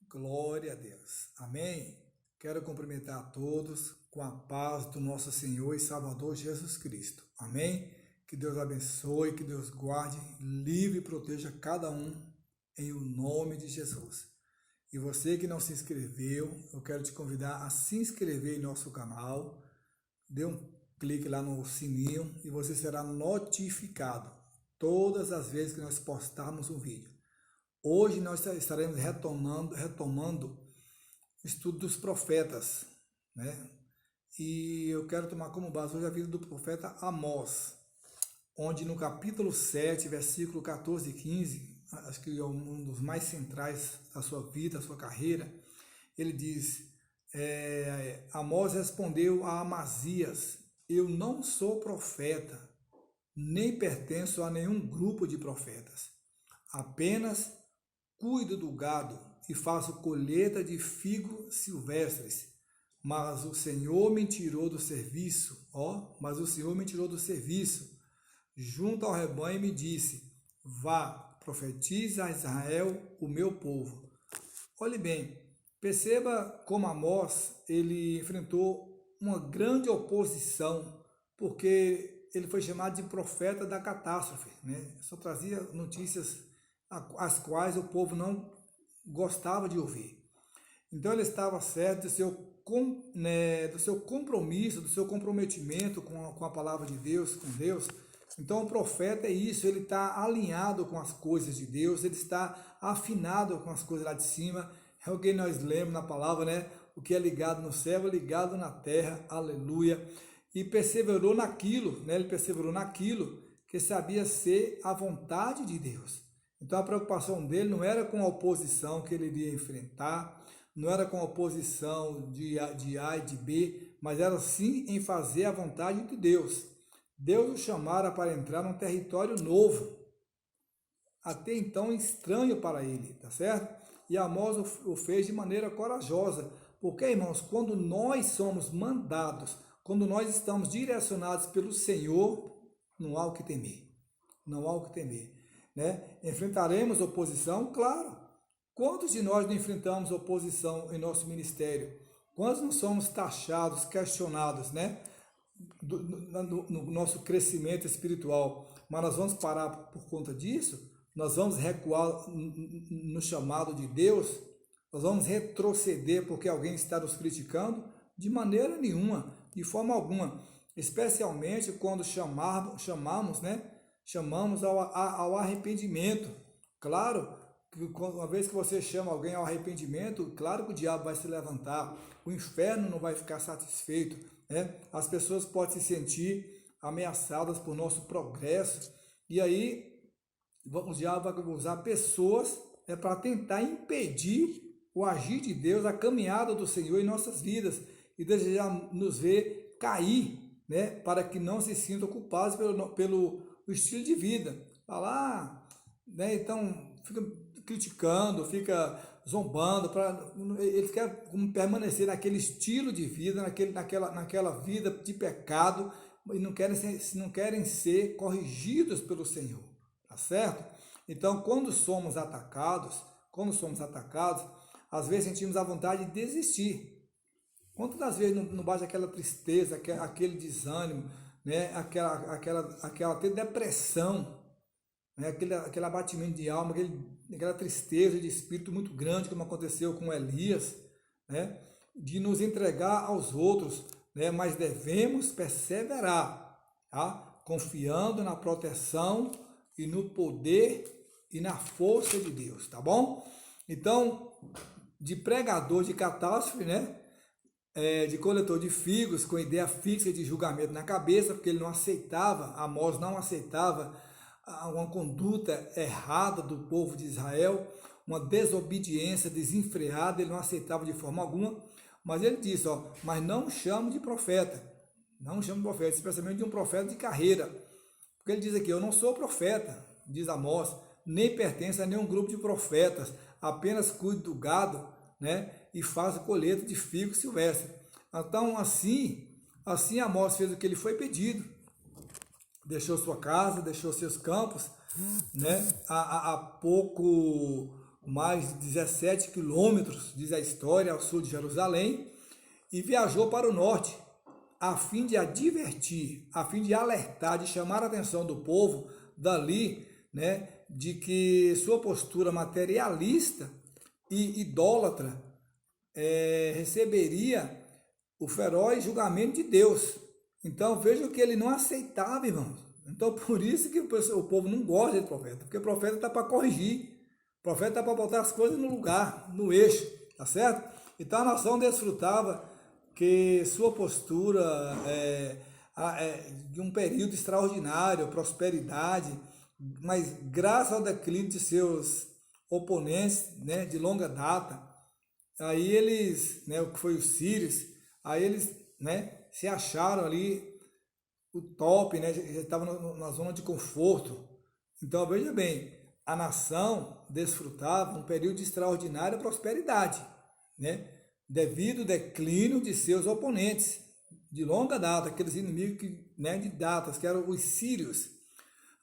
Glória a Deus. Amém? Quero cumprimentar a todos com a paz do nosso Senhor e Salvador Jesus Cristo. Amém? Que Deus abençoe, que Deus guarde, livre e proteja cada um em o nome de Jesus. E você que não se inscreveu, eu quero te convidar a se inscrever em nosso canal. Dê um clique lá no sininho e você será notificado todas as vezes que nós postarmos um vídeo. Hoje nós estaremos retomando o estudo dos profetas, né? E eu quero tomar como base hoje a vida do profeta Amós, onde no capítulo 7, versículo 14 e 15, acho que é um dos mais centrais da sua vida, da sua carreira, ele diz, Amós respondeu a Amazias: eu não sou profeta, nem pertenço a nenhum grupo de profetas, apenas cuido do gado e faço colheita de figos silvestres, mas o Senhor me tirou do serviço, junto ao rebanho e me disse: vá, profetize a Israel, o meu povo. Olhe bem, perceba como Amós ele enfrentou uma grande oposição, porque ele foi chamado de profeta da catástrofe, né? Só trazia notícias as quais o povo não gostava de ouvir. Então ele estava certo do seu compromisso, do seu comprometimento com a palavra de Deus, com Deus. Então o profeta é isso, ele está alinhado com as coisas de Deus, ele está afinado com as coisas lá de cima. É o que nós lemos na palavra, né? O que é ligado no céu é ligado na terra, aleluia. E perseverou naquilo, né? Ele perseverou naquilo que sabia ser a vontade de Deus. Então a preocupação dele não era com a oposição que ele iria enfrentar, não era com a oposição de A e de B, mas era sim em fazer a vontade de Deus. Deus o chamara para entrar num território novo, até então estranho para ele, tá certo? E Amós o fez de maneira corajosa, porque, irmãos, quando nós somos mandados, quando nós estamos direcionados pelo Senhor, não há o que temer, não há o que temer, né? Enfrentaremos oposição? Claro. Quantos de nós não enfrentamos oposição em nosso ministério? Quantos não somos taxados, questionados, né? No nosso crescimento espiritual, mas nós vamos parar por conta disso? Nós vamos recuar no chamado de Deus? Nós vamos retroceder porque alguém está nos criticando? De maneira nenhuma, de forma alguma, especialmente quando chamamos, né? Chamamos ao arrependimento. Claro, uma vez que você chama alguém ao arrependimento, claro que o diabo vai se levantar, o inferno não vai ficar satisfeito, né? As pessoas podem se sentir ameaçadas por nosso progresso, e aí o diabo vai usar pessoas para tentar impedir o agir de Deus, a caminhada do Senhor em nossas vidas, e desejar nos ver cair, né? Para que não se sintam culpados pelo estilo de vida. Falar, né? Então fica criticando, fica zombando, eles querem permanecer naquele estilo de vida, naquela vida de pecado, e não querem ser corrigidos pelo Senhor, tá certo? Então, quando somos atacados, às vezes sentimos a vontade de desistir. Quantas das vezes não bate aquela tristeza, aquele desânimo, né? aquela até depressão, né? Aquele abatimento de alma, aquela tristeza de espírito muito grande, como aconteceu com Elias, né? De nos entregar aos outros, né? Mas devemos perseverar, tá? Confiando na proteção e no poder e na força de Deus, tá bom? Então, de pregador de catástrofe, né? De coletor de figos, com ideia fixa de julgamento na cabeça, porque ele não aceitava, Amós não aceitava uma conduta errada do povo de Israel, uma desobediência desenfreada, ele não aceitava de forma alguma, mas ele disse, mas não chamo de profeta, especialmente de um profeta de carreira, porque ele diz aqui, eu não sou profeta, diz Amós, nem pertenço a nenhum grupo de profetas, apenas cuido do gado, né, e faço colheita de figos silvestres. Então, assim Amós fez o que ele foi pedido, deixou sua casa, deixou seus campos, né, a pouco mais de 17 quilômetros, diz a história, ao sul de Jerusalém, e viajou para o norte, a fim de advertir, a fim de alertar, de chamar a atenção do povo dali, né, de que sua postura materialista e idólatra receberia o feroz julgamento de Deus. Então vejam que ele não aceitava, irmãos. Então por isso que o povo não gosta de profeta, porque o profeta está para corrigir, o profeta está para botar as coisas no lugar, no eixo, tá certo? Então a nação desfrutava que sua postura de um período extraordinário, prosperidade, mas graças ao declínio de seus oponentes, né, de longa data, aí eles, né, o que foi os sírios, aí eles, né, se acharam ali o top, né, já estavam na zona de conforto. Então veja bem, a nação desfrutava um período de extraordinária prosperidade, né, devido ao declínio de seus oponentes de longa data, aqueles inimigos que, né, de datas, que eram os sírios.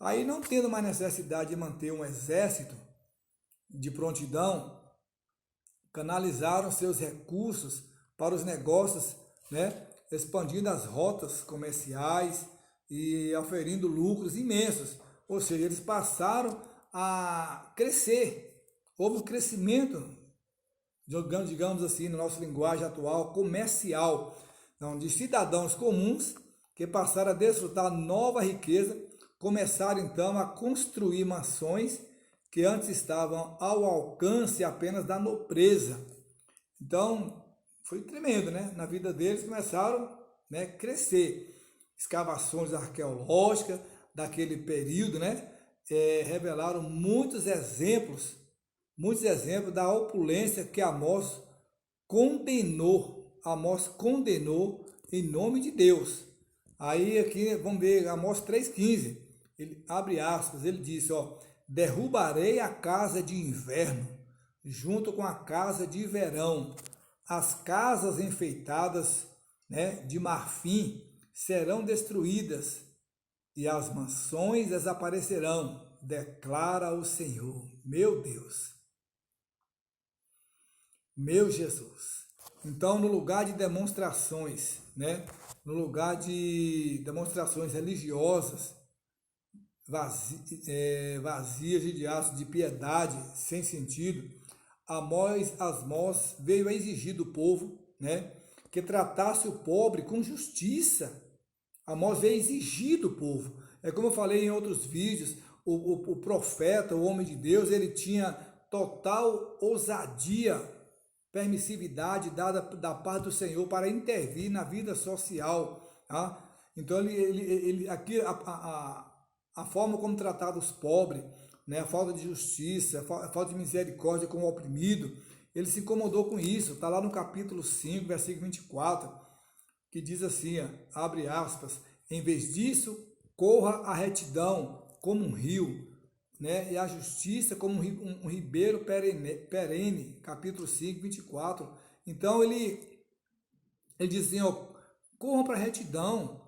Aí, não tendo mais necessidade de manter um exército de prontidão, canalizaram seus recursos para os negócios, né, expandindo as rotas comerciais e oferindo lucros imensos. Ou seja, eles passaram a crescer. Houve um crescimento, digamos assim, na nossa linguagem atual, comercial, então, de cidadãos comuns que passaram a desfrutar nova riqueza, começaram então a construir mansões que antes estavam ao alcance apenas da nobreza. Então, foi tremendo, né? Na vida deles começaram, né, a crescer. Escavações arqueológicas daquele período, né, revelaram muitos exemplos da opulência que Amós condenou em nome de Deus. Aí aqui vamos ver Amós 3,15, ele abre aspas, ele disse, ó, derrubarei a casa de inverno, junto com a casa de verão, as casas enfeitadas, né, de marfim serão destruídas, e as mansões desaparecerão, declara o Senhor. Meu Deus, meu Jesus. Então, no lugar de demonstrações, né, no lugar de demonstrações religiosas, vazias de atos de piedade, sem sentido, Amós veio a exigir do povo, né, que tratasse o pobre com justiça. Amós veio exigir do povo. É como eu falei em outros vídeos, o profeta, o homem de Deus, ele tinha total ousadia, permissividade dada da parte do Senhor para intervir na vida social. Tá? Então, aqui a forma como tratava os pobres, né, a falta de justiça, a falta de misericórdia com o oprimido, ele se incomodou com isso. Está lá no capítulo 5, versículo 24, que diz assim, ó, abre aspas, em vez disso, corra a retidão como um rio, né, e a justiça como um ribeiro perene, capítulo 5, 24. Então ele diz assim, ó, corram para a retidão,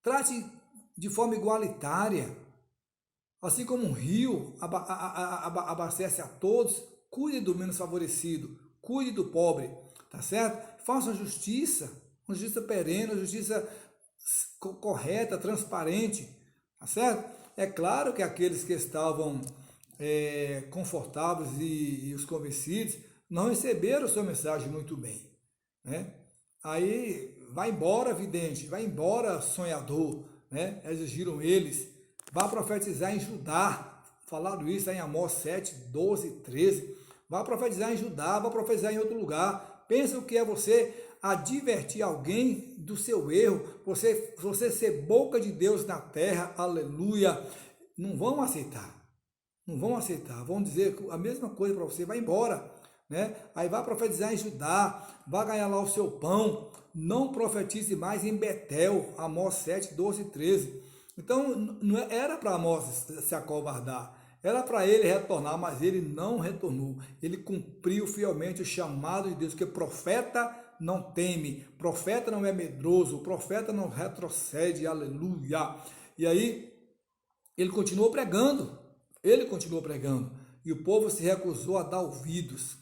trate de forma igualitária, assim como um rio abastece a todos, cuide do menos favorecido, cuide do pobre, tá certo? Faça uma justiça perene, uma justiça correta, transparente, tá certo? É claro que aqueles que estavam confortáveis e os convencidos não receberam sua mensagem muito bem, né? Aí vai embora vidente, vai embora sonhador, né? Exigiram eles, vá profetizar em Judá, falaram isso aí em Amós 7, 12, 13, vá profetizar em Judá, vá profetizar em outro lugar, pensa o que é você advertir alguém do seu erro, você ser boca de Deus na terra, aleluia, não vão aceitar, vão dizer a mesma coisa para você, vai embora, né? Aí vai profetizar em Judá, vai ganhar lá o seu pão, não profetize mais em Betel, Amós 7, 12, 13, então não era para Amós se acovardar, era para ele retornar, mas ele não retornou, ele cumpriu fielmente o chamado de Deus, que profeta não teme, profeta não é medroso, profeta não retrocede, aleluia. E aí ele continuou pregando, e o povo se recusou a dar ouvidos.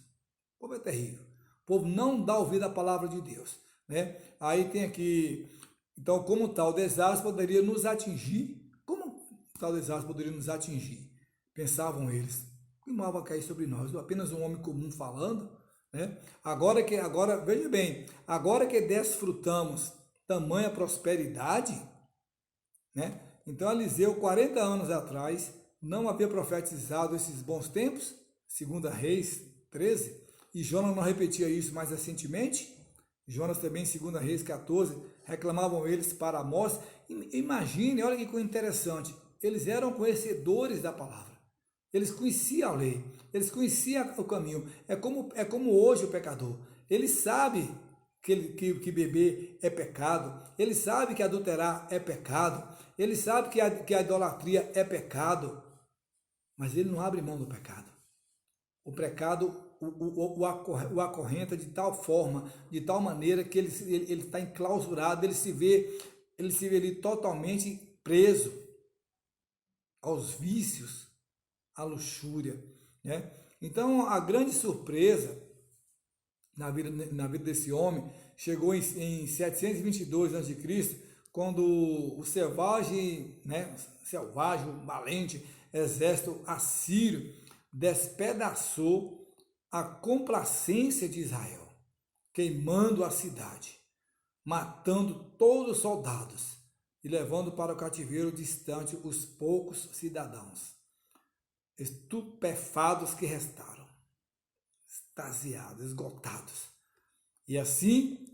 O povo é terrível. O povo não dá ouvido à palavra de Deus, né? Aí tem aqui, então, como tal desastre poderia nos atingir? Como tal desastre poderia nos atingir? Pensavam eles. Que mal vai cair sobre nós? Apenas um homem comum falando, né? Agora, veja bem, agora que desfrutamos tamanha prosperidade, né? Então, Eliseu, 40 anos atrás, não havia profetizado esses bons tempos, 2 Reis 13, e Jonas não repetia isso mais recentemente. Jonas também, 2 Reis 14, reclamavam eles para Amós. Imagine, olha que coisa interessante, eles eram conhecedores da palavra, eles conheciam a lei, eles conheciam o caminho. É como hoje o pecador, ele sabe que beber é pecado, ele sabe que adulterar é pecado, ele sabe que a idolatria é pecado, mas ele não abre mão do pecado. O pecado o acorrenta de tal forma, de tal maneira que ele está enclausurado, ele se vê ali totalmente preso aos vícios, à luxúria, né? Então, a grande surpresa na vida desse homem chegou em 722 a.C., quando o selvagem, o valente exército assírio despedaçou a complacência de Israel, queimando a cidade, matando todos os soldados e levando para o cativeiro distante os poucos cidadãos, estupefados que restaram, extasiados, esgotados. E assim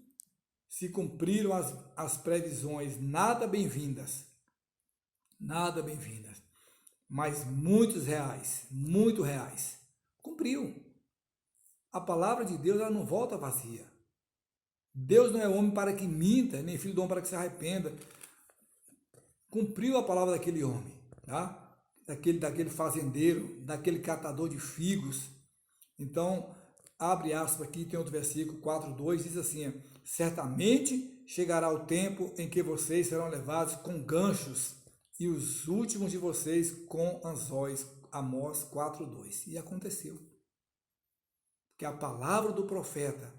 se cumpriram as previsões nada bem-vindas, mas muito reais. Cumpriu. A palavra de Deus, ela não volta vazia. Deus não é homem para que minta, nem filho do homem para que se arrependa. Cumpriu a palavra daquele homem, tá? Daquele fazendeiro, daquele catador de figos. Então, abre aspas aqui, tem outro versículo, 4:2, diz assim: certamente chegará o tempo em que vocês serão levados com ganchos e os últimos de vocês com anzóis. Amós 4:2. E aconteceu. Que a palavra do profeta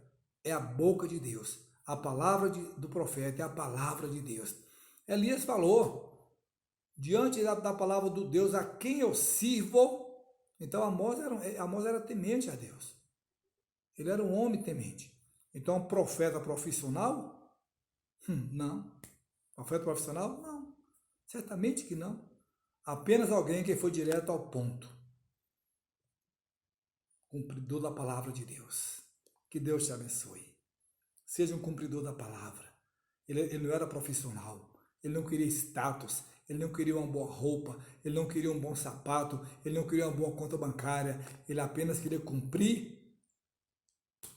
é a boca de Deus. A palavra do profeta é a palavra de Deus. Elias falou, diante da palavra do Deus a quem eu sirvo. Então Amós era temente a Deus. Ele era um homem temente. Então, profeta profissional? Não. Profeta profissional? Não. Certamente que não. Apenas alguém que foi direto ao ponto. Cumpridor da palavra de Deus. Que Deus te abençoe. Seja um cumpridor da palavra. Ele não era profissional. Ele não queria status. Ele não queria uma boa roupa. Ele não queria um bom sapato. Ele não queria uma boa conta bancária. Ele apenas queria cumprir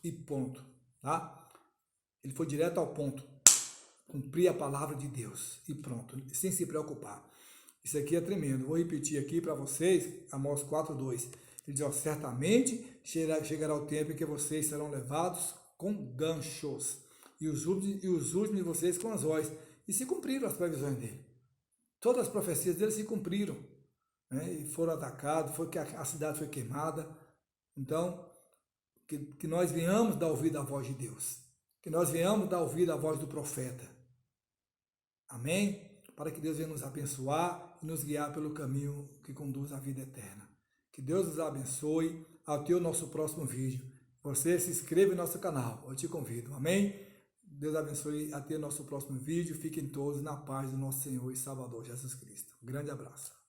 e ponto. Tá? Ele foi direto ao ponto. Cumprir a palavra de Deus e pronto. Sem se preocupar. Isso aqui é tremendo. Vou repetir aqui para vocês. Amós 4:2. Ele diz, certamente chegará o tempo em que vocês serão levados com ganchos e os últimos de vocês com anzóis. E se cumpriram as previsões dele. Todas as profecias dele se cumpriram, né? E foram atacados, a cidade foi queimada. Então, que nós venhamos dar ouvido à voz de Deus. Que nós venhamos dar ouvido à voz do profeta. Amém? Para que Deus venha nos abençoar e nos guiar pelo caminho que conduz à vida eterna. Que Deus nos abençoe. Até o nosso próximo vídeo. Você se inscreva no nosso canal. Eu te convido. Amém? Deus abençoe. Até o nosso próximo vídeo. Fiquem todos na paz do nosso Senhor e Salvador Jesus Cristo. Um grande abraço.